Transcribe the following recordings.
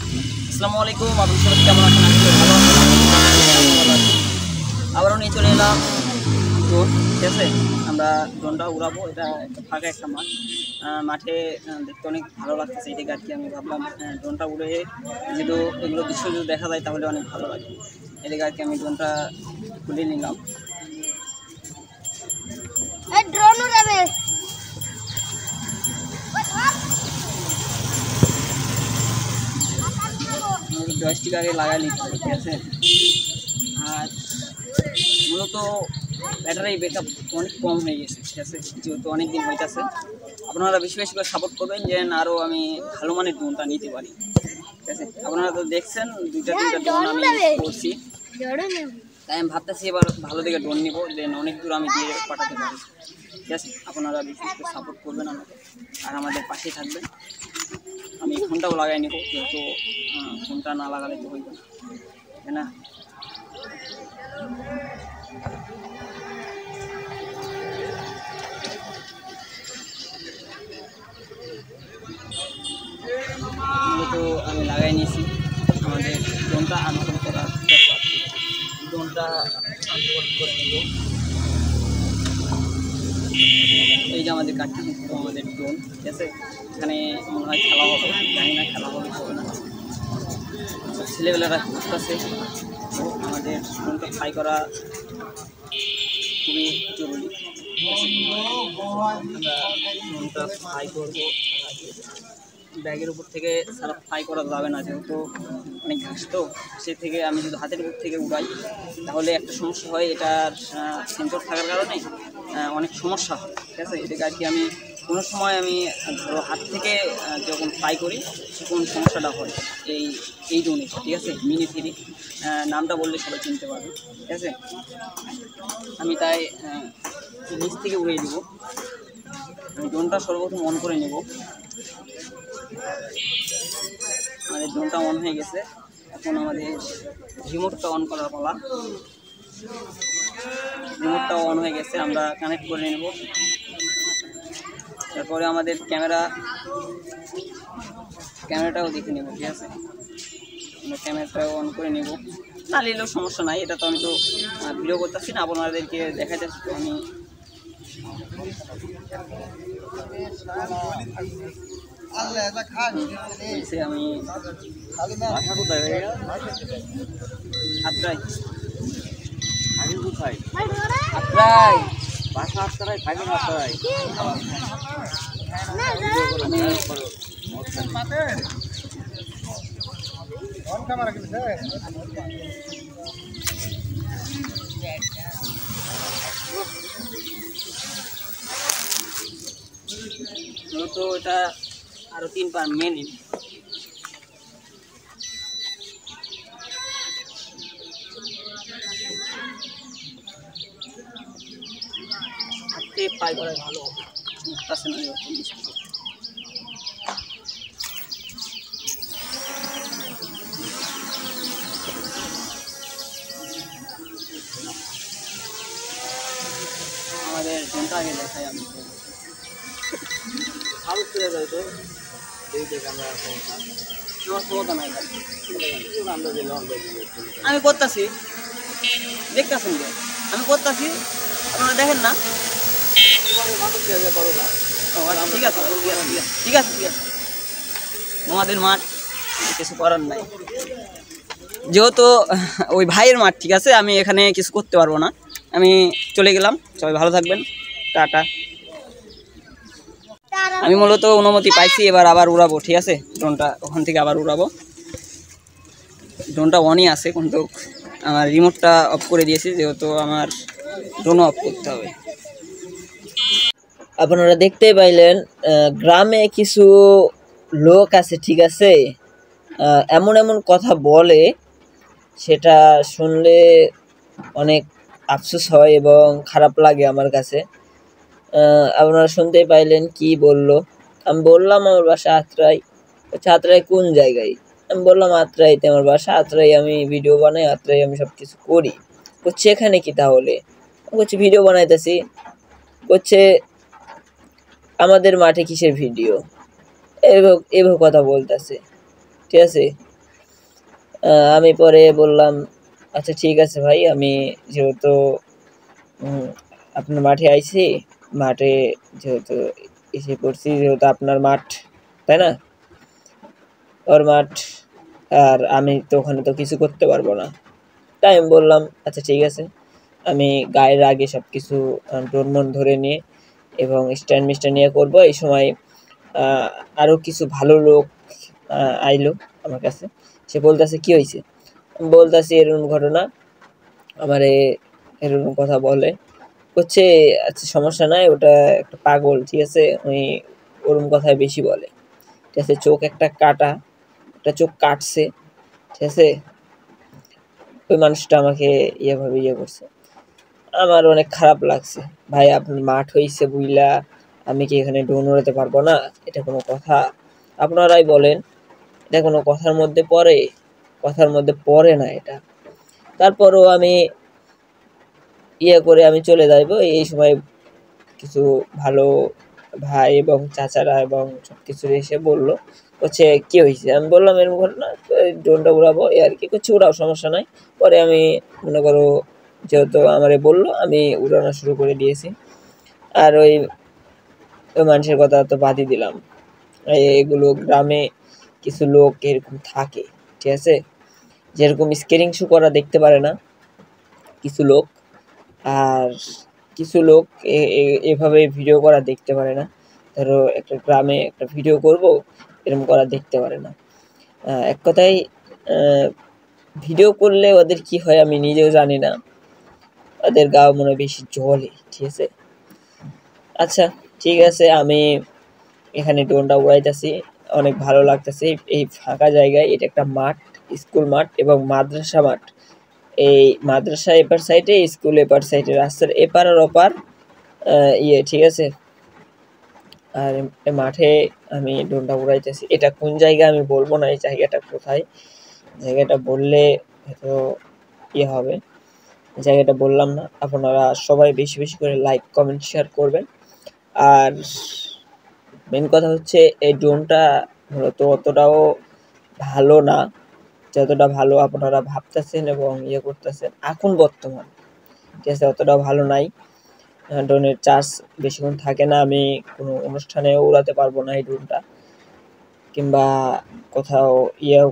আসসালামু আলাইকুম, আপনি সবাই কেমন আছেন? ভালো আছেন? আবারও নিয়ে চলে এলাম ড্রোন। ঠিক আছে, আমরা ড্রোনটা উড়াবো। এটা একটা ফাঁকা একটা মাঠ, মাঠে দেখতে অনেক ভালো লাগতেছে। এটাকে আর কি আমি ভাবলাম ড্রোনটা উড়ে যেহেতু এগুলো দৃশ্য যদি দেখা যায় তাহলে অনেক ভালো লাগে। এদিকে আর কি আমি ড্রোনটা খুলে নিলাম। ড্রোন উড়াবে জয়স্টিক আগে লাগাই নিতে হবে। ঠিক আছে, আর মূলত ব্যাটারি ব্যাকআপ অনেক কম হয়ে গেছে। ঠিক আছে, যেহেতু অনেক দিন হইতেছে, আপনারা বেশি বেশি করে সাপোর্ট করবেন যেন আরও আমি ভালো মানের ড্রোনটা নিতে পারি। ঠিক আছে, আপনারা তো দেখছেন 2-3টা ড্রোন আমি করছি, তাই আমি ভাবতেছি এবার ভালো দিকে ড্রোন নিব, দেন অনেক দূর আমি দিয়ে পাঠাতে পারি। ঠিক আছে, আপনারা বেশি বেশি করে সাপোর্ট করবেন আমাকে আর আমাদের পাশেই থাকবেন। আমি ফোনটাও লাগাই নেব, যেহেতু ফোনটা না লাগালে তো হইবে না, তাই না? মূলত আমি লাগাই নিয়েছি। আমাদের ড্রোনটা আনফোল্ড করা দরকার। ড্রোনটা আনফোল্ড করে নেব। এই যে আমাদের কাঠটি কিন্তু আমাদের ড্রোন। ঠিক আছে, এখানে মনে হয় খেলা হবে, জানি না খেলা হবে হবে না। ছেলেবেলারা খুঁজতেছে, তো আমাদের ড্রোনটা ফ্লাই করা খুবই জরুরি। আমরা ড্রোনটা ফ্লাই করবো, ব্যাগের উপর থেকে সারা ফ্লাই করা যাবে না, যেহেতু অনেক ঘাস, তো সে থেকে আমি যদি হাতের উপর থেকে উড়াই তাহলে একটা সমস্যা হয়, এটার সেন্সর থাকার কারণে অনেক সমস্যা হয়। ঠিক আছে, এটাকে আর কি আমি কোনো সময় আমি ধরো হাত থেকে যখন ফ্লাই করি তখন সমস্যাটা হয় এই ড্রোনে। ঠিক আছে, মিনি 3 নামটা বললে সবাই চিনতে পারবে। ঠিক আছে, আমি তাই নিচ থেকে উড়িয়ে দেবো। আমি ড্রোনটা সর্বপ্রথম অন করে নেব। আমাদের ড্রোনটা অন হয়ে গেছে, এখন আমাদের রিমোটটা অন করার পালা। রিমোটটাও অন হয়ে গেছে, আমরা কানেক্ট করে নেব। তারপরে আমাদের ক্যামেরাটাও দেখে নেব। ঠিক আছে, আমরা ক্যামেরাটাও অন করে নেব, না নিলেও সমস্যা নাই। এটা তো আমি তো ভিডিও করতেছি না, আপনাদেরকে দেখাইতেছি। তো আমি আমি তো এটা আরো 3 মিনিট হাতে পাই করা ভালো হবে। আমাদের ড্রোনটা আগে দেখাই আমি। ভালো চলে যায় তো আমি করতেছি, দেখতেছেন যে আমি করতেছি, আপনারা দেখেন না? ঠিক আছে ঠিক আছে ঠিক আছে, আমাদের মাঠ, কিছু করার নাই, যেহেতু ওই ভাইয়ের মাঠ। ঠিক আছে, আমি এখানে কিছু করতে পারবো না, আমি চলে গেলাম। সবাই ভালো থাকবেন, টাটা। আমি মূলত অনুমতি পাইছি, এবার আবার উড়াবো। ঠিক আছে, ড্রোনটা ওখান থেকে আবার উড়াবো। ড্রোনটা অনই আছে, কিন্তু আমার রিমোটটা অফ করে দিয়েছি, যেহেতু আমার ড্রোনও অফ করতে হবে। আপনারা দেখতেই পাইলেন গ্রামে কিছু লোক আছে। ঠিক আছে, এমন এমন কথা বলে, সেটা শুনলে অনেক আফসোস হয় এবং খারাপ লাগে আমার কাছে। আপনারা শুনতেই পাইলেন কি বলল। আমি বললাম আমার বাসা আত্রাই। আত্রাই কোন জায়গায়? আমি বললাম আত্রাইতে আমার বাসা, আত্রাই আমি ভিডিও বানাই, আত্রাই আমি সব কিছু করি। করছে এখানে কি তাহলে? করছে ভিডিও বানাইতেছি। করছে আমাদের মাঠে কিসের ভিডিও, এভাবে কথা বলতেছে। ঠিক আছে, আমি পরে বললাম আচ্ছা ঠিক আছে ভাই, আমি যেহেতু উম, আপনার মাঠে আইছি, মাঠে যেহেতু এসে পড়ছি, যেহেতু আপনার মাঠ, তাই না, ওর মাঠ, আর আমি তো ওখানে তো কিছু করতে পারবো না। তাই আমি বললাম আচ্ছা ঠিক আছে, আমি গায়ের আগে সব কিছু ড্রোন ধরে নিয়ে এবং স্ট্যান্ড মিস্ট্যান্ড নিয়ে করবো। এই সময় আহ, আরো কিছু ভালো লোক আইলো আমার কাছে। সে বলতেছে কি হয়েছে, আমি বলতেছি এরকম ঘটনা, আমারে এরকম কথা বলে, হচ্ছে আচ্ছা সমস্যা নাই, ওটা একটা পাগল, ঠিক আছে, ওই ওরকম কথায় বেশি বলে, ঠিক আছে, চোখ একটা কাটা, একটা চোখ কাটছে, ঠিক আছে, ওই মানুষটা আমাকে ভাবে করছে। আমার অনেক খারাপ লাগছে, ভাই আপনার মাঠ হইছে বুইলা আমি কি এখানে ড্রোন উড়াতে পারবো না? এটা কোনো কথা? আপনারাই বলেন, এটা কোনো কথার মধ্যে পড়ে? কথার মধ্যে পড়ে না এটা। তারপরও আমি করে আমি চলে যাইবো। এই সময় কিছু ভালো ভাই এবং চাচারা এবং সবকিছু এসে বললো, হচ্ছে কি হয়েছে, আমি বললাম এরকম ঘটনা, ড্রোনটা উড়াবো এই আর কি, করছে উড়াও সমস্যা নাই। পরে আমি মনে করো যেহেতু আমারে বললো, আমি উড়ানো শুরু করে দিয়েছি। আর ওই ওই মানুষের কথা তো বাদই দিলাম। এগুলো গ্রামে কিছু লোক এরকম থাকে, ঠিক আছে, যেরকম স্কেরিং শো করা দেখতে পারে না কিছু লোক, আর কিছু লোক এভাবে ভিডিও করা দেখতে পারে না। ধরো একটা গ্রামে একটা ভিডিও করব, এরকম করা দেখতে পারে না। এক কথায় ভিডিও করলে ওদের কি হয় আমি নিজেও জানি না, ওদের গা মনে বেশি জ্বলে, ঠিক আছে। আচ্ছা ঠিক আছে, আমি এখানে ড্রোনটা উড়াইতেছি, অনেক ভালো লাগতেছে এই ফাঁকা জায়গায়। এটা একটা মাঠ, স্কুল মাঠ এবং মাদ্রাসা মাঠ। এই মাদ্রাসা এপার সাইডে, স্কুল এপার সাইডে, রাস্তার এপার আর ওপার ঠিক আছে। আর মাঠে আমি ড্রোনটা উড়াইতেছি। এটা কোন জায়গা আমি বলবো না, এই জায়গাটা কোথায়, জায়গাটা বললে হয়তো হবে, জায়গাটা বললাম না। আপনারা সবাই বেশি বেশি করে লাইক কমেন্ট শেয়ার করবেন। আর মেন কথা হচ্ছে এই ড্রোনটা মূলত অতটাও ভালো না যতটা ভালো আপনারা ভাবতেছেন এবং করতেছেন এখন বর্তমান, ঠিক আছে, অতটা ভালো নাই। ড্রোনের চার্জ বেশিক্ষণ থাকে না, আমি কোনো অনুষ্ঠানে উড়াতে পারবো না এই ড্রোনটা, কিংবা কোথাও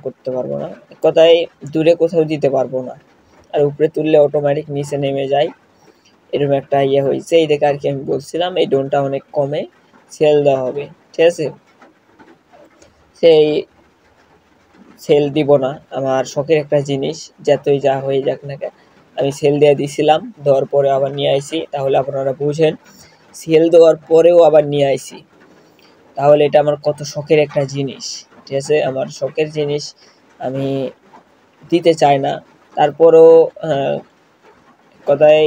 করতে পারবো না, এক কথায় দূরে কোথাও দিতে পারবো না। আর উপরে তুললে অটোমেটিক নিচে নেমে যায়, এরকম একটা হয়েছে। এই দেখে আর কি আমি বলছিলাম এই ড্রোনটা অনেক কমে সেল দেওয়া হবে, ঠিক আছে। সেই সেল দিব না, আমার শখের একটা জিনিস, যতই যা হয়ে যাক না কেন আমি সেল দিয়ে দিছিলাম, দেওয়ার পরে আবার নিয়ে আইছি, তাহলে আপনারা বুঝেন সেল দেওয়ার পরেও আবার নিয়ে আইছি, তাহলে এটা আমার কত শখের একটা জিনিস, ঠিক আছে, আমার শখের জিনিস আমি দিতে চাই না। তারপরও কথায়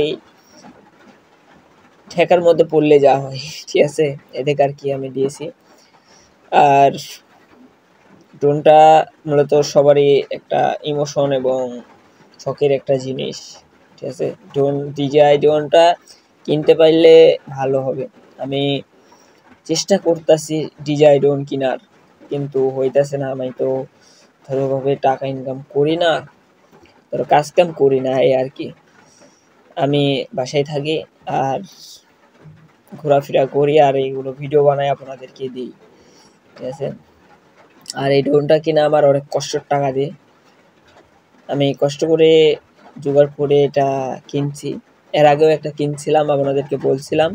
ঠেকার মধ্যে পড়লে যা হয়, ঠিক আছে, এদিকে আর কি আমি দিয়েছি। আর ড্রোনটা মূলত সবারই একটা ইমোশন এবং শখের একটা জিনিস, ঠিক আছে। DJI ড্রোনটা কিনতে পারলে ভালো হবে। আমি চেষ্টা করতেছি DJI ড্রোন কেনার, কিন্তু হইতেছে না। আমি তো ধরোভাবে টাকা ইনকাম করি না, ধরো কাজ কাম করি না, এই আর কি। আমি বাসায় থাকি আর ঘোরাফেরা করি আর এইগুলো ভিডিও বানাই আপনাদেরকে দিই, ঠিক আছে। আর এই ড্রোনটা কিনা আমার অনেক কষ্টের টাকা দিয়ে, আমি কষ্ট করে জোগাড় করে এটা কিনছি। এর আগেও একটা কিনছিলাম, আপনাদেরকে বলছিলাম,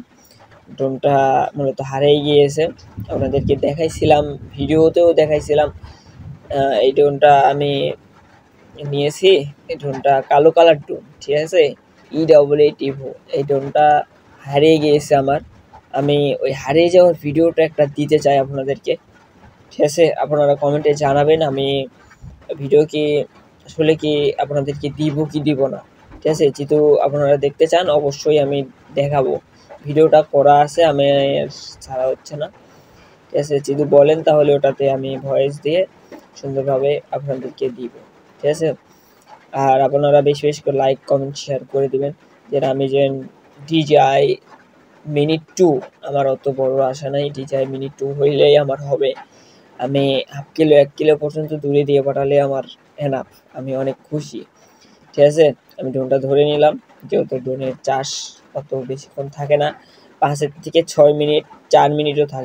ড্রোনটা মূলত হারিয়ে গিয়েছে, আপনাদেরকে দেখাইছিলাম, ভিডিওতেও দেখাইছিলাম। এই ড্রোনটা আমি নিয়েছি, এই ড্রোনটা কালো কালার ড্রোন, ঠিক আছে, EAA টিভো। এই ড্রোনটা হারিয়ে গিয়েছে আমার, আমি ওই হারিয়ে যাওয়ার ভিডিওটা একটা দিতে চাই আপনাদেরকে, ঠিক আছে। আপনারা কমেন্টে জানাবেন আমি ভিডিও কি আসলে কি আপনাদেরকে দিব কি দিব না, ঠিক আছে। যেহেতু আপনারা দেখতে চান অবশ্যই আমি দেখাবো, ভিডিওটা করা আছে, আমি ছাড়া হচ্ছে না, ঠিক আছে। যদি বলেন তাহলে ওটাতে আমি ভয়েস দিয়ে সুন্দরভাবে আপনাদেরকে দিব, ঠিক আছে। আর আপনারা বেশি বেশি করে লাইক কমেন্ট শেয়ার করে দিবেন, যে আমি যে DJI Mini 2, আমার অত বড় আশা নাই, DJI Mini 2 হইলেই আমার হবে। আমি হাফ কিলো 1 কিলো পর্যন্ত দূরে দিয়ে পাঠালে আমার এনাফ, আমি অনেক খুশি। ঠিক আছে, আমি ড্রোনটা ধরে নিলাম, যেহেতু ড্রোনের চাষ অত বেশিক্ষণ থাকে না, 5 থেকে 6 মিনিট, 4 মিনিটও থাকে।